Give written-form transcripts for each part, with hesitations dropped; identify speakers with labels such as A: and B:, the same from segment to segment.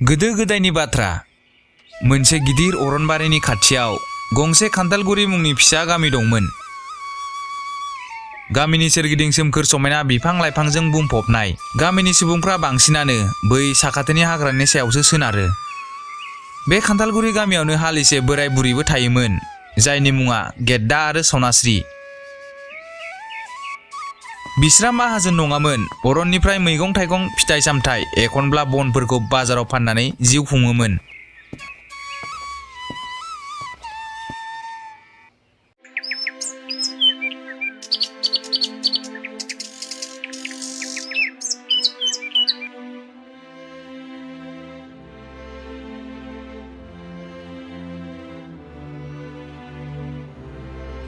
A: गोदो गोदायनि बाथ्रा मोनसे गिदिर अरनबारिनि खाथियाव गंसे खान्थालगुरि मुंनि फिसा गामि दंमोन। गामिनि सोरगिदिं सोमखोर समायना बिफां लाइफांजों बुंफबनाय। गामिनि सुबुंफ्रा बांसिनानो बै साखाथिनि हाग्रानि सायावसो सोनारो। बे खान्थालगुरि गामियावनो हालिसे बोराय बुरैबो थायोमोन, जायनि मुङा गेद्दा आरो सनास्रि। बिस्रा माहाजोन नङामोन। अरननिफ्राय मैगं थाइगं, फिथाइ सामथाइ, एखनब्ला बनफोरखौ बाजाराव फाननानै जिउ खुङोमोन।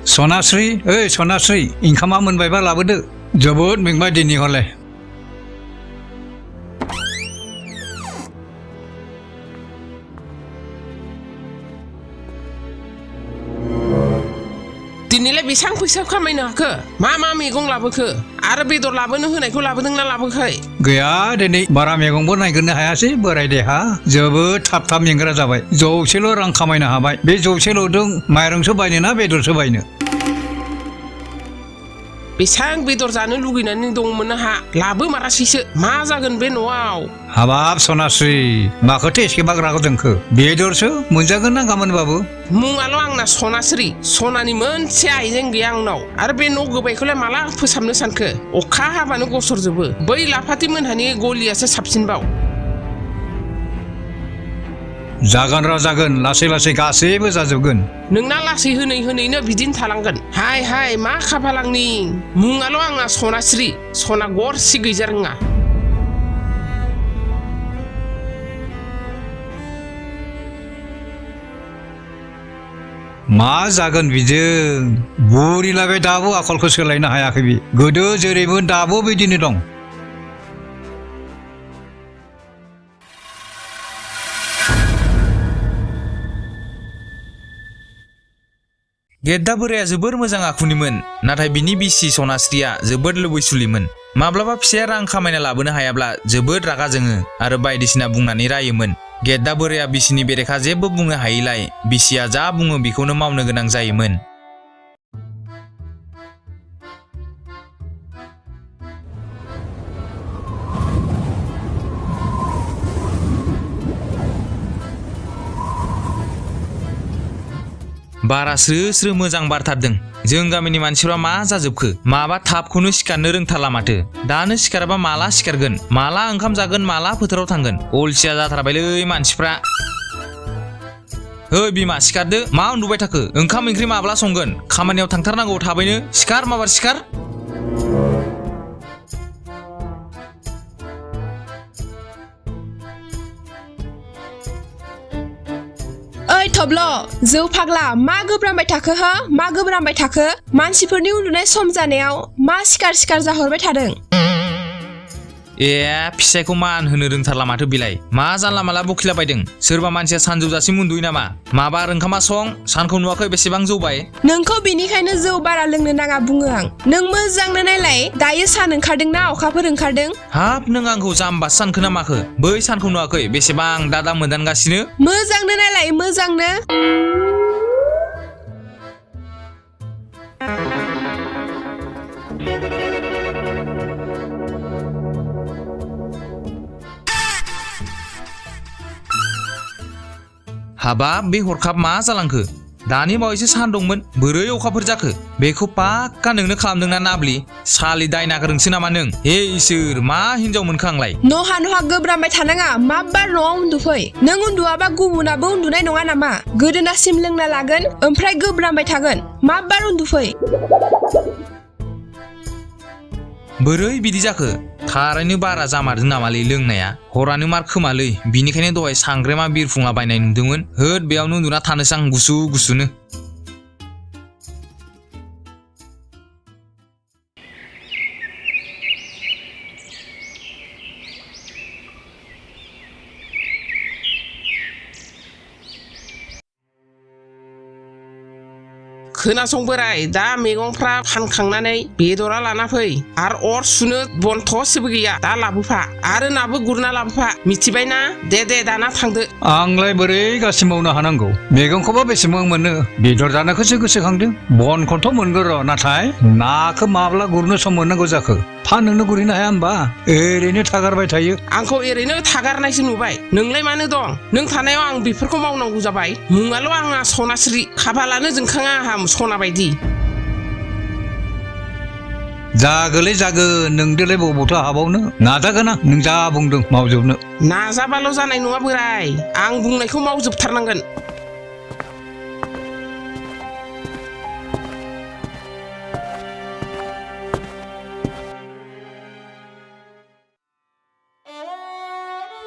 B: सनास्रि, ओइ सनास्रि, ओंखामा मोनबायबा लाबोदो। जोबोद मेंबाय दिनै हले।
C: दिनैलाय बेसेबां फैसा खामायनो हाखो? मा मैगं लाबोखो? आरो बेदर लाबोनो होनायखौ लाबोदोंना लाबोखै?
B: गैया, दिनै बारा मैगंबो नायगिरनो हायासै बोराय देहा। जोबोद थाब मेंग्रा जाबाय। जौसेल' रां खामायनो हाबाय। बे जौसेल'जों माइरंसो बायनो ना बेदरसो बायनो?
C: बेसेबां बेदर जानो लुगैनानै दंमोन आंहा, लाबो मारासैसो। मा जागोन बे न'आव?
B: हाबाब सनास्रि, माखौथो एसेबां रागा जोंखो? बेदरसो मोनजागोन ना गाबोनबाबो।
C: मुङाल' आंना सनास्रि, सनानि मोनसे आइजें गैया आंनाव। आरो बे न' गोबायखौलाय माला फोसाबनो सानखो? अखा हाबानो गसरजोबो। बै लाफाथि मोनहानि गलियासो साबसिनबाव।
B: जागोन र' जागोन, लासै लासै गासैबो जाजोबगोन।
C: नोंना लासै होनैनो बिदिनो थालांगोन। हाय मा खाफाल आंनि। मुङाल' आंना सनास्रि, सना गरसे गैजा रोङा।
B: मा जागोन बिजों? बुरिलाय बे दाबो आखलखौ सोलायनो हायाखै बे। गोदो जेरैबो दाबो बिदिनो दं।
A: गेद्दा बोराया जोबोर मोजां आखुनिमोन, नाथाय बिनि बिसि सनास्रिया जोबोद लुबैसुलिमोन। माब्लाबा फिसाया रां खामायना लाबोनो हायाब्ला जोबोद रागा जोङो आरो बायदिसिना बुंनानै रायोमोन। गेद्दा बोराया बिसिनि बेरेखा जेबो बुंनो हायैलाय बिसिया जा बुङो बेखौनो मावनो गोनां जायोमोन। बारा स्रो मोजां बारथारदों। जों गामिनि मानसिफ्रा मा जाजोबखो? माबा थाबखौनो सिखारनो रोंथारला माथो। दानो सिखाराबा माला सिखारगोन? माला ओंखाम जागोन? माला फोथाराव थांगोन? अलसिया जाथारबायलै मानसिफ्रा। ओइ बिमा, सिखारदो। मा उन्दुबाय थाखो? ओंखाम ओंख्रि माब्ला संगोन? खामानियाव थांथारनांगौ थाबैनो। सिखार माबार सिखार।
D: ओइ थब्ल', जौ फाग्ला, मा गोब्रामबाय थाखो हो? मा गोब्रामबाय थाखो? मानसिफोरनि उन्दुनाय सम जानायाव मा सिखार जाहरबाय थादों?
A: ए, फिसायखौ मान होनो रोंथारला माथो बिलाय। मा जानला माला बखिलाबायदों? सोरबा मानसिया सानजौजासिम उन्दुयो नामा? माबार ओंखामा सं। सानखौ नुवाखै बेसेबां जौबाय?
D: नोंखौ बेनिखायनो जौ बारा लोंनो नाङा बुङो आं। नों मोजांनो नायलाय, दायो सान ओंखारदोंना अखाफोर ओंखारदों?
A: हाब, नों आंखौ जाम्बासो सानखो ना माखो? बै सानखौ नुवाखै बेसेबां दादा मोदानगासिनो?
D: मोजांनो नायलाय, मोजांनो।
A: हाबाब, बे हरखाब मा जालांखो? दानि बावैसो सान दंमोन, बोरै अखाफोर जाखो? बेखौ पाक्का नोंनो खालामदोंना नाब्लि? सालि दायना गोरोंसो नामा नों? हे इसोर, मा हिनजाव मोनखो आंलाय?
D: नहा गोब्रामबाय थानाङा। माबार न'आव उन्दुफै। नों उन्दुआबा गुबुनाबो उन्दुनाय नङा नामा? गोदोनासिम लोंना लागोन, ओमफ्राय गोब्रामबाय थागोन। माबार उन्दुफै।
A: बोरै बिदि जाखो? थारैनो बारा जामारदों नामालै लोंनाया? हरानो मार खोमालै। बिनिखायनो दहाय सांग्रेमा बिरफुंला बायनाय नुदोंमोन। होद, बेयावनो उन्दुना थानोसै आं गुसुनो।
C: खोनासं बोराय दा मैगंफ्रा फानखांनानै बेदरा लाना फै आरो अर सुनो बन थसेबो गैया दा लाबोफा आरो नाबो गुरना लाबोफा मिथिबायना दे दाना थांदो
B: आंलाय बोरै गासिबो मावनो हानांगौ मैगंखौबा बेसेबां मोनो बेदर जानोखौसो गोसोखांदों बनखौथ' मोनगोन र' नाथाय नाखौ माब्ला गुरनो सम मोननांगौ जाखो फाननोनो गुरहैनो हाया होमबा ओरैनो थागारबाय थायो
C: आंखौ ओरैनो थागारनायसो नुबाय नोंलाय मानो दं नों थानायाव आं बेफोरखौ मावनांगौ जाबाय मुङाल' आंहा सनास्रि खाफालानो जोंखाङा आंहा सना बायदि
B: जागोलै जागोन नोंदोलाय बबावथो हाबावनो नाजागोन आं नों जा बुंदों मावजोबनो
C: नाजाबाल' जानाय नङा बोराय आं बुंनायखौ मावजोबथारनांगोन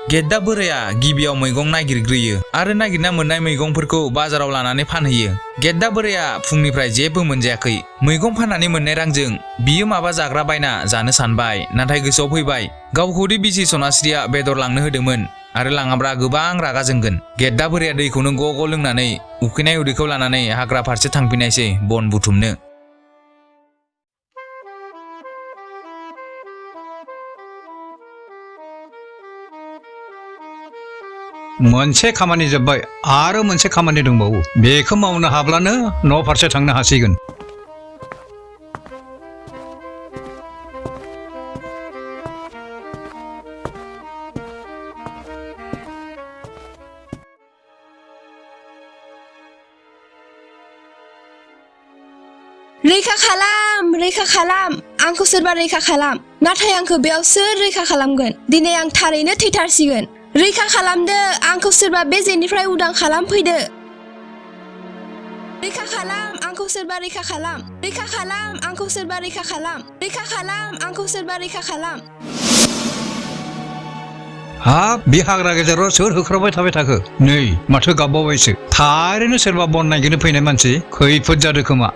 A: गेद्दा बोराया गिबियाव मैगं नागिरग्रोयो आरो नागिरना मोननाय मैगंफोरखौ बाजाराव लानानै फानहैयो गेद्दा बोराया फुंनिफ्राय जेबो मोनजायाखै मैगं फाननानै मोननाय रांजों बियो माबा जाग्रा बायना जानो सानबाय नाथाय गोसोआव फैबाय गावखौदि बिसि सनास्रिया बेदर लांनो होदोंमोन आरो लाङाब्ला गोबां रागा जोंगोन गेद्दा बोराया दैखौनो ग' लोंनानै उखैनाय उदैखौ लानानै हाग्रा फारसे थांफिननायसै बन बुथुमनो
B: मोनसे खामानि जोब्बाय आरो मोनसे खामानि दंबावो बेखौ मावनो हाब्लानो न' फारसे थांनो हासिगोन
D: रैखा खालाम आंखौ सोरबा रैखा खालाम नाथाय आंखौ बेयाव सोर रैखा खालामगोन दिनै आं थारैनो थैथारसिगोन रैखा खालामदो आंखौ सोरबा बे जेनिफ्राय उदां खालामफैदो रैखा खालाम आंखौ सोरबा रैखा खालाम आंखौ सोरबा रैखा खालाम आंखौ सोरबा रैखा खालाम
B: हाब बे हाग्रा गेजेराव सोर होख्रावबाय थाबाय थाखो नै माथो गाबबावबायसो थारैनो सोरबा बन नागिरनो फैनाय मानसि खैफोद जादों खोमा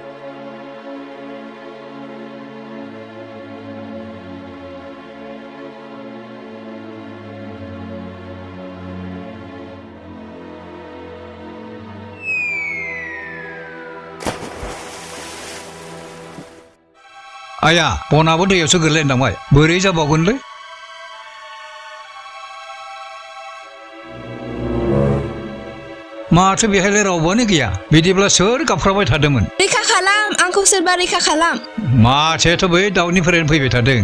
B: आया बनाबो दैयावसो गोलैलांबाय बोरै जाबावगोनलै माथो बेहायलाय रावबोआनो गैया बिदिब्ला सोर गाबख्रावबाय थादोंमोन
D: रैखा खालाम आंखौ सोरबा रैखा खालाम
B: माथोथ' बै दाउनिफ्रायनो फैबाय थादों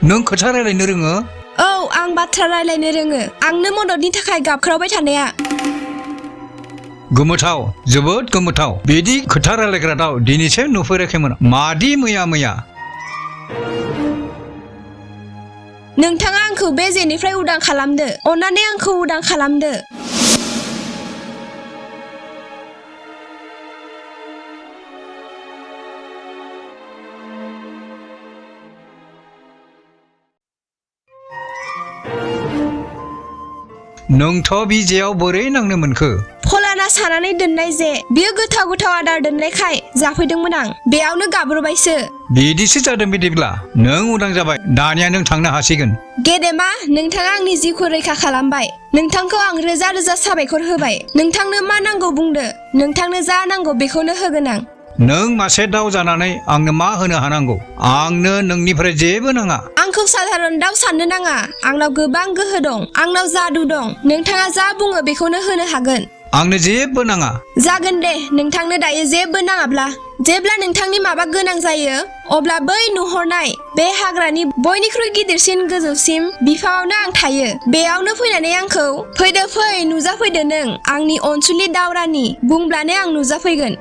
B: नों खोथा रायलायनो रोङो
D: औ आं बाथ्रा रायलायनो रोङो आंनो मददनि थाखाय गाबख्रावबाय थानाया
B: गोमोथाव जोबोद गोमोथाव बिदि खोथा रायलायग्रा दाउ दिनैसो नुफेराखैमोन मादि मैया
D: नोंथाङा आंखौ बे जेनिफ्राय उदां खालामदो अन्नानै आंखौ उदां खालामदो
B: नोंथ' बि जेयाव बोरै नांनो मोनखो
D: फलाना सानानै दोननाय जे बियो गोथाव आदार दोननायखाय जाफैदोंमोन आं बेयावनो गाब्रबायसो
B: बिदिसो जादों बिदिब्ला नों उदां जाबाय दानिया नों थांनो हासिगोन
D: गेदेमा नोंथाङा आंनि जिउखौ रैखा खालामबाय नोंथांखौ आं रोजा साबायखर होबाय नोंथांनो मा नांगौ बुंदो नोंथांनो जा नांगौ बेखौनो होगोन आं
B: नों मासे दाउ जानानै आंनो मा होनो हानांगौ आंनो नोंनिफ्राय जेबो नाङा
D: आंखौ साधारन दाउ साननो नाङा आंनाव गोबां गोहो दं आंनाव जादु दं नोंथाङा जा बुङो बेखौनो होनो हागोन
B: आंनो जेबो नाङा
D: जागोन दे नोंथांनो दायो जेबो नाङाब्ला जेब्ला नोंथांनि माबा गोनां जायो अब्ला बै नुहरनाय बे हाग्रानि बयनिख्रुइ गिदिरसिन गोजौसिम बिफाङावनो आं थायो बेयावनो फैनानै आंखौ फै नुजाफैदो नों आंनि अनसुलि दावरानि बुंब्लानो आं नुजाफैगोन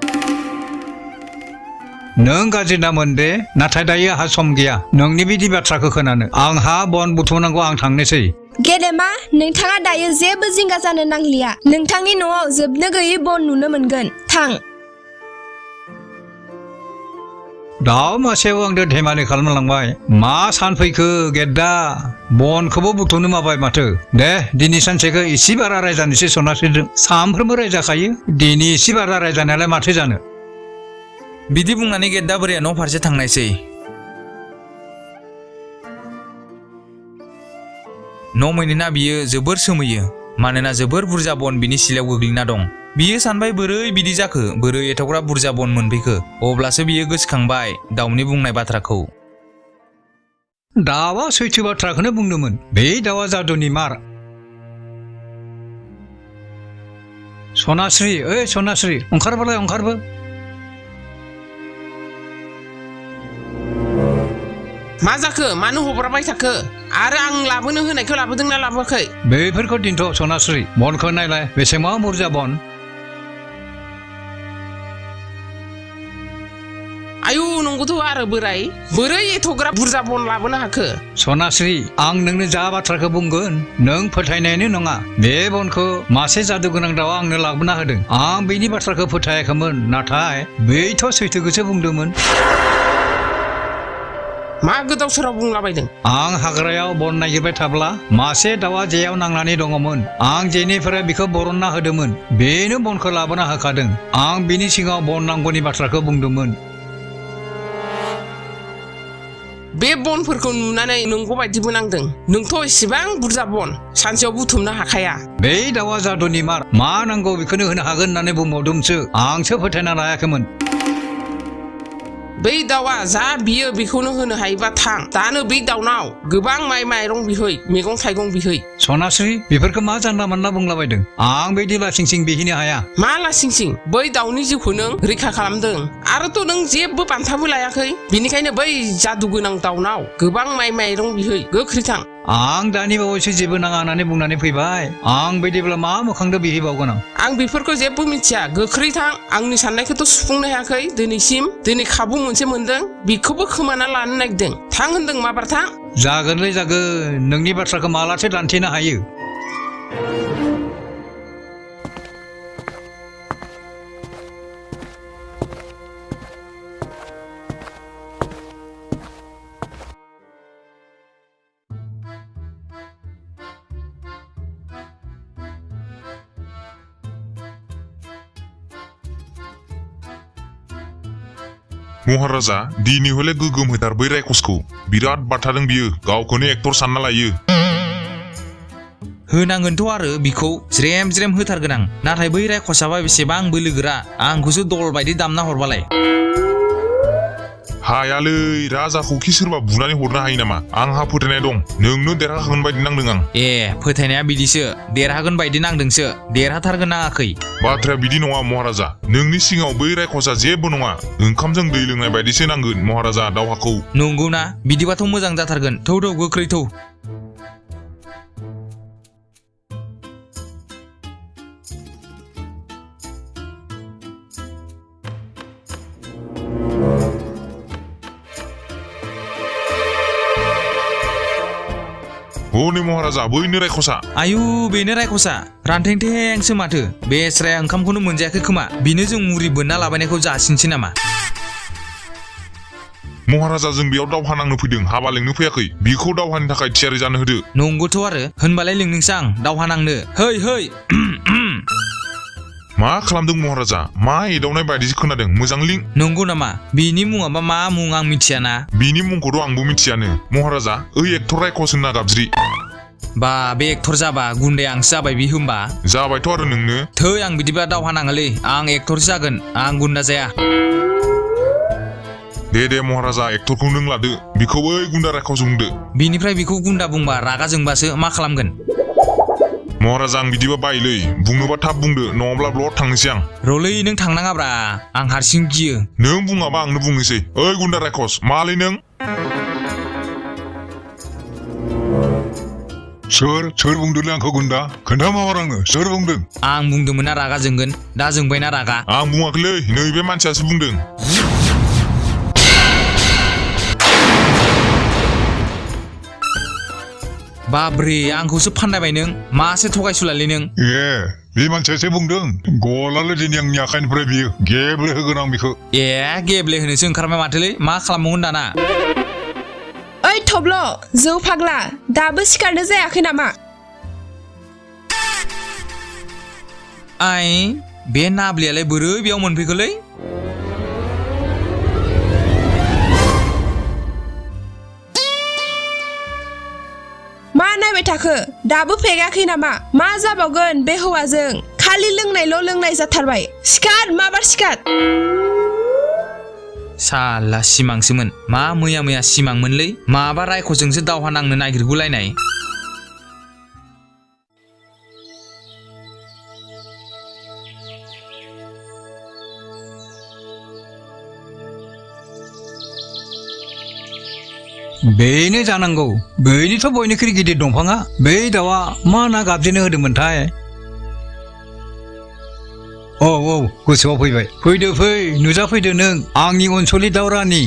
B: नों गाज्रि दामोन दे नाथाय दायो आंहा सम गैया नोंनि बिदि बाथ्राखौ खोनानो आंहा बन बुथुमनांगौ आं थांनोसै
D: गेदेमा नोंथाङा दायो जेबो जिंगा जानो नांलिया नोंथांनि न'आव जोबनो गैयै बन नुनो मोनगोन थां
B: दाउ मासेयाव आंजों धेमालि खालामलांबाय मा सानफैखो गेद्दा बनखौबो बुथुमनो माबाय माथो दे दिनै सानसेखौ इसे बारा रायजानोसै सनास्रिजों सानफ्रोमबो रायजाखायो दिनै इसे बारा रायजानायालाय माथो जानो
A: बिदि बुंनानै गेद्दा बोराया न' फारसे थांनायसै न' मोनैना बियो जोबोर सोमोयो मानोना जोबोर बुरजा बन बिनि सिलायाव गोग्लैना दं। बियो सानबाय बोरै बिदि जाखो, बोरै एथ'ग्राब बुरजा बन मोनफैखो। अब्लासो बियो गोसोखांबाय दाउनि बुंनाय बाथ्राखौ।
B: दाउआ सैथो बाथ्राखौनो बुंदोंमोन। बे दाउआ जादुनि मार। सनास्रि, ओइ सनास्रि, ओंखारबोलाय ओंखारबो।
C: मा जाखो? मानो हब्राबाय थाखो? आरो आं लाबोनो होनायखौ लाबोदोंना लाबोआखै?
B: बेफोरखौ दिन्थ' सनास्रि, बनखौ नायलाय बेसेबां बुरजा बन।
C: आयु नंगौथ' आरो बोराय, बोरै एथ'ग्राब बुरजा बन लाबोनो हाखो?
B: सनास्रि, आं नोंनो जा बाथ्राखौ बुंगोन नों फोथायनायानो नङा। बे बनखौ मासे जादु गोनां दाउआ आंनो लाबोना होदों। आं बेनि बाथ्राखौ फोथायाखैमोन, नाथाय बेथ' सैथोखौसो बुंदोंमोन।
C: मा गोदाव सोराव बुंलाबायदों?
B: आं हाग्रायाव बन नागिरबाय थाब्ला मासे दाउआ जेयाव नांनानै दङमोन। आं जेनिफ्राय बिखौ बरनना होदोंमोन, बेनो बनखौ लाबोना होखादों। आं बिनि सिगाङाव बन नांगौनि बाथ्राखौ बुंदोंमोन।
C: बे बनफोरखौ नुनानै नंगौ बायदिबो नांदों। नोंथ' एसेबां बुरजा बन सानसेयाव बुथुमनो हाखाया।
B: बे दाउआ जादुनि मार, मा नांगौ बेखौनो होनो हागोन होननानै बुंबावदोंसो। आंसो फोथायना लायाखैमोन।
C: बै दाउआ जा बियो बेखौनो होनो हायोबा थां। दानो बै दाउनाव गोबां माइ माइरं बिहै, मैगं थाइगं बिहै।
B: सनास्रि, बेफोरखौ मा जानला मानला बुंलाबायदों? आं बिदि लासिं सिं बिहैनो हाया।
C: मा लासिं सिं? बै दाउनि जिउखौ नों रैखा खालामदों आरोथ' नों जेबो बान्थाबो लायाखै। बिनिखायनो बै जादु गोनां दाउनाव गोबां माइ माइरं बिहै, गोख्रै थां।
B: आं दानि बावैसो जेबो नाङा होननानै बुंनानै फैबाय। आं बिदिब्ला मा मोखांदो बिहैबावगोन आं?
C: आं बेफोरखौ जेबो मिथिया। गोख्रै थां। आंनि साननायखौथ' सुफुंनो हायाखै दिनैसिम। दिनै खाबु मोनसे मोनदों, बेखौबो खोमाना लानो नागिरदों। थां होनदों माबार थां।
B: जागोनलै जागोन, नोंनि बाथ्राखौ मालाथो दान्थेनो हायो?
E: महाराजा, दिनै हले गोगोम होथार बै रायखसखौ। बिराद बाथादों बियो, गावखौनो एक्टर सानना लायो।
A: होनांगोनथ' आरो बिखौ ज्रेम ज्रेम होथारगोन आं। नाथाय बै रायखसाबा बेसेबां बोलोगोरा, आंखौसो दल बायदि दामना हरबालाय।
E: हायालै, राजाखौ खि सोरबा बुनानै हरनो हायो नामा? आंहा फोथायनाय दं, नोंनो देरहागोन बायदि नांदों आं।
A: ए, फोथायनाया बिदिसो, देरहागोन बायदि नांदोंसो, देरहाथारगोन नाङाखै।
E: बाथ्राया बिदि नङा महाराजा, नोंनि सिगाङाव बै रायखसा जेबो नङा। ओंखामजों दै लोंनाय बायदिसो नांगोन महाराजा दावहाखौ।
A: नंगौना? बिदिबाथ' मोजां जाथारगोन। थौ थौ गोख्रै थौ।
E: हनै महाराजा, बैनो रायखसा।
A: आयु, बेनो रायखसा। रानथेंथेंसो माथो। बे स्राया ओंखामखौनो मोनजायाखै खोमा। बिनो जों मुरि बोनना लाबायनायखौ जासिनसै नामा?
E: महाराजा, जों बेयाव दावहा नांनो फैदों, हाबा लेंनो फैयाखै। बिखौ दावहानि थाखाय थियारि जानो होदो।
A: नंगौथ' आरो, होनबालाय लिंनोसै आं दावहा नांनो। है है।
E: मा खालामदों महाराजा? मा एदावनाय बायदिसो खोनादों, मोजां लिं।
A: नंगौ नामा? बिनि मुङाबा मा मुं आं मिथियाना।
E: बिनि मुंखौथ' आंबो मिथियानो। महाराजा, ओइ एक्टर रायखस होनना गाबज्रि।
A: बा, बे एक्टर जाबा गुन्दै आंसो जाबाय बि होमबा।
E: जाबायथ' आरो नोंनो।
A: थै, आं बिदिबा दावहा नाङालै। आं एक्टरसो जागोन, आं गुन्दा जाया।
E: दे महाराजा, एक्टरखौ नों लादो। बिखौ ओइ गुन्दा रायखस बुंदो।
A: बिनिफ्राय बिखौ गुन्दा बुंबा रागा जोंबासो मा खालामगोन?
E: महाराजा, आं बिदिबा बायोलै। बुंनोबा थाब बुंदो, नङाब्ला ब्लद थांनोसै आं।
A: रलै, नों थांनाङाब्रा, आं हारसिं गियो।
E: नों बुङाबा आंनो बुंनोसै। ओइ गुन्दा रायखस, मालै नों?
F: सोर बुंदोंलै आंखौ गुन्दा? खोन्था माबार आङो, सोर बुंदों?
A: आं बुंदोंमोन ना रागा जोंगोन, दा जोंबायना रागा।
E: आं बुङाखैलै, नैबे मानसियासो बुंदों।
A: बाब्रे, आंखौसो फानदायबाय नों। मासे थगायसुलालै नों।
F: ए, बे मानसियासो बुंदों। गलालै दिनै आंनि आखाइनिफ्राय बियो। गेब्लेहोगोन आं बिखौ।
A: ए, गेब्लेहोनोसो ओंखारबाय माथोलै। मा खालामबावगोन दाना?
D: ओइ थब्ल', जौ फाग्ला, दाबो सिखारनो जायाखै नामा?
A: आइ, बे नाब्लियालाय बोरै बेयाव मोनफैखोलै?
D: मा जाबाय थाखो दाबो फेगाखै नामा मा जाबावगोन बे हौवाजों खालि लोंनायल' लोंनाय जाथारबाय सिखार माबार सिखार
A: साला सिमांसोमोन मा मैया सिमांमोनलै माबा रायख'जोंसो दावहा नांनो नागिरगुलायनाय
B: बेनो जानांगौ बेनिथ' बयनिख्रुइ गिदिर दंफाङा बै दाउआ मा ना गाबजेनो होदोंमोनथाय औ गोसोआव फैबाय फै नुजाफैदो नों आंनि अनसलि दाउ रानि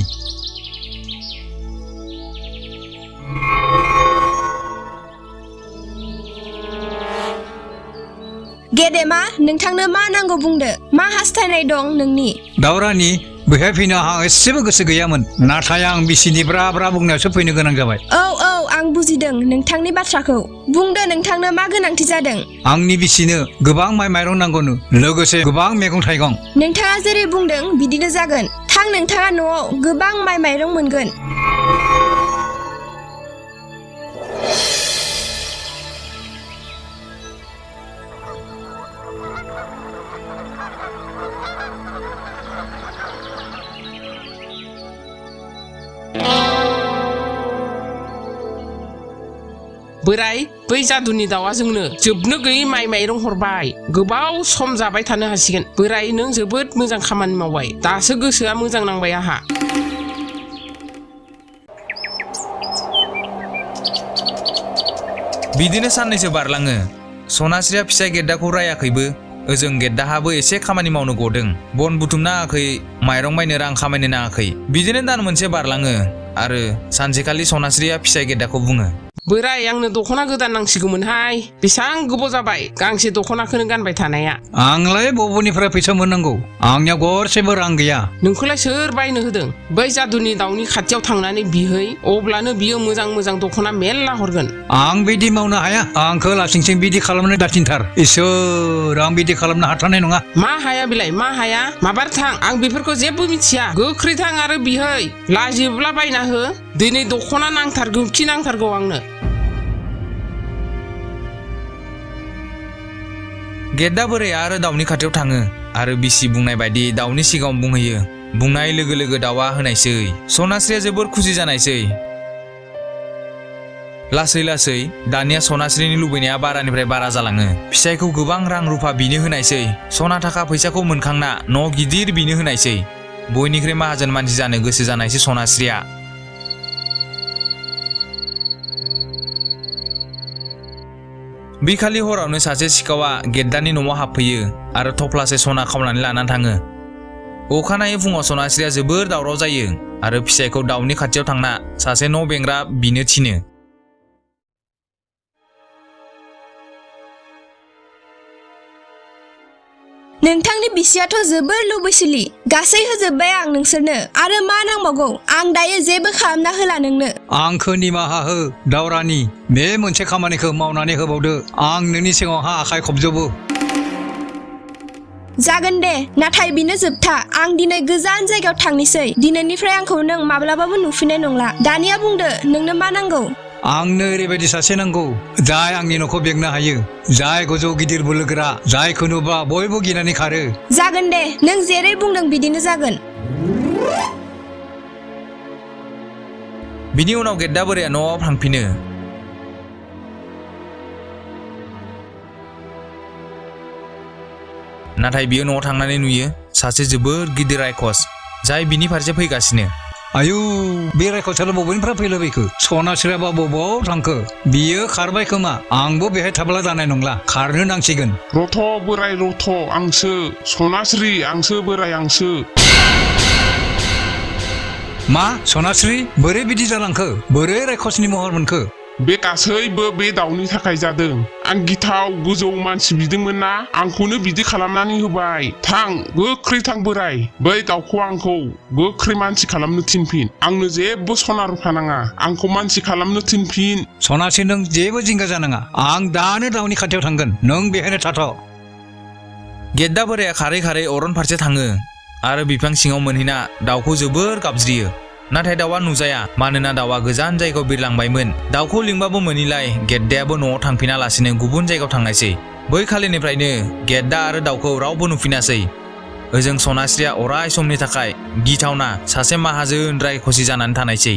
D: गेदेमा नोंथांनो मा नांगौ बुंदो मा हास्थायनाय दं नोंनि
B: दाउ रानि बैहाय फैनो आं एसेबो गोसो गैयामोन नाथाय आं बिसिनि ब्रा बुंनायावसो फैनो गोनां जाबाय
D: औ आं बुजिदों नोंथांनि बाथ्राखौ बुंदो नोंथांनो मा गोनांथि जादों
B: आंनि बिसिनो गोबां माइ माइरं नांगौनो लोगोसे गोबां मैगं थाइगं
D: नोंथाङा जेरै बुंदों बिदिनो जागोन थां नोंथाङा न'आव गोबां माइ माइरं मोनगोन
C: बोराय बै जादुनि दाउआ जोंनो जोबनो गैयै माइ माइरं हरबाय गोबाव सम जाबाय थानो हासिगोन बोराय नों जोबोद मोजां खामानि मावबाय दासो गोसोआ मोजां नांबाय आहा
A: बिदिनो साननैसो बारलाङो सनास्रिया फिसाय गेद्दाखौ रायाखैबो ओजों गेद्दाहाबो एसे खामानि मावनो गदों बन बुथुम नाङाखै माइरं बायनो रां खामायनो नाङाखै बिदिनो दान मोनसे बारलाङो आरो सानसेखालि सनास्रिया फिसाय गेद्दाखौ बुङो
C: बोराय आंनो दख'ना गोदान नांसिगौमोनहाय बेसां गोबाव जाबाय गांसे दख'नाखौनो गानबाय थानाया
B: आंलाय बबेनिफ्राय फैसा मोननांगौ आंनियाव गरसेबो रां गैया
C: नोंखौलाय सोर बायनो होदों बै जादुनि दाउनि खाथियाव थांनानै बिहै अब्लानो बियो मोजां दख'ना मेल्ला हरगोन
B: आं बिदि मावनो हाया आंखौ लासिंसिं बिदि खालामनो दाथिनथार इसोर आं बिदि खालामनो हाथारनाय नङा
C: मा हाया बिलाय मा हाया माबार थां आं बेफोरखौ जेबो मिथिया गोख्रै थां आरो बिहै लाजिब्ला बायना हो दिनै दख'ना नांथारगौ खि नांथारगौ आंनो
A: गेद्दा बोराया आरो दाउनि खाथियाव थाङो आरो बिसि बुंनाय बायदि दाउनि सिगाङाव बुंहैयो बुंनाय लोगो लोगो दाउआ होनायसै सनास्रिया जोबोर खुसि जानायसै लासै दानिया सनास्रिनि लुबैनाया बारानिफ्राय बारा जालाङो फिसायखौ गोबां रां रुफा बिनो होनायसै सना थाखा फैसाखौ मोनखांना न' गिदिर बिनो होनायसै बयनिख्रुइ माहाजोन मानसि जानो गोसो जानायसै सनास्रिया बिखालि हरावनो सासे सिखावा गेद्दानि न'आव हाबफैयो आरो थफ्लासे सना खावनानै लानानै थाङो अखानायै फुङाव सनास्रिया जोबोर दावराव जायो आरो फिसायखौ दाउनि खाथियाव थांना सासे न' बेंग्रा बिनो थिनो
D: नोंथांनि बिसियाथ' जोबोर लुबैसुलि गासै होजोबबाय आं नोंसोरनो आरो मा नांबावगौ आं दायो जेबो खालामना होला नोंनो
B: आंखौ निमाहा हो दाउरानि बे मोनसे खामानिखौ मावनानै होबावदो आं नोंनि सिगाङावहा आखाइ खबजोबो
D: जागोन दे नाथाय बिनो जोबथा आं दिनै गोजान जायगायाव थांनोसै दिनैनिफ्राय आंखौ नों माब्लाबाबो नुफिननाय नंला दानिया बुंदो नोंनो मा नांगौ
B: आंनो ओरैबायदि सासे नांगौ जाय आंनि न'खौ बेंनो हायो जाय गोजौ गिदिर बोलोगोरा जायखौ नुबा बयबो गिनानै खारो
D: जागोन दे नों जेरै बुंदों बिदिनो जागोन
A: बिनि उनाव गेद्दा बोराया न'आव थांफिनो नाथाय बियो न'आव थांनानै नुयो सासे जोबोर गिदिर रायखस जाय बिनि फारसे फैगासिनो
B: आयु बे रायखसालाय बबेनिफ्राय फैलाबायखो सनास्रियाबा बबाव थांखो बियो खारबाय खोमा आंबो बेहाय थाब्ला जानाय नंला खारनो नांसिगोन
C: रथ' बोराय रथ' आंसो सनास्रि आंसो बोराय आंसो
B: मा सनास्रि बोरै बिदि जालांखो बोरै रायखसनि महर मोनखो
C: बे गासैबो बे दाउनि थाखाय जादों आं गिथाव गोजौ मानसि बिदोंमोन ना आंखौनो बिदि खालामनानै होबाय थां गोख्रै थां बोराय बै दाउखौ आंखौ गोख्रै मानसि खालामनो थिनफिन आंनो जेबो सना रुफा नाङा आंखौ मानसि खालामनो थिनफिन
B: सनास्रि नों जेबो जिंगा जानाङा आं दानो दाउनि खाथियाव थांगोन नों बेहायनो थाथ'
A: गेद्दा बोराया खारै अरन फारसे थाङो आरो बिफां सिङाव मोनहैना दाउखौ जोबोर गाबज्रियो नाथाय दाउआ नुजाया मानोना दाउआ गोजान जायगायाव बिरलांबायमोन। दाउखौ लिंबाबो मोनिलाय गेद्दायाबो न'आव थांफिना लासिनो गुबुन जायगायाव थांनायसै। बै खालिनिफ्रायनो गेद्दा आरो दाउखौ रावबो नुफिनासै। ओजों सनास्रिया अराय समनि थाखाय गिथावना सासे माहाजोन रायखसि जानानै थानायसै।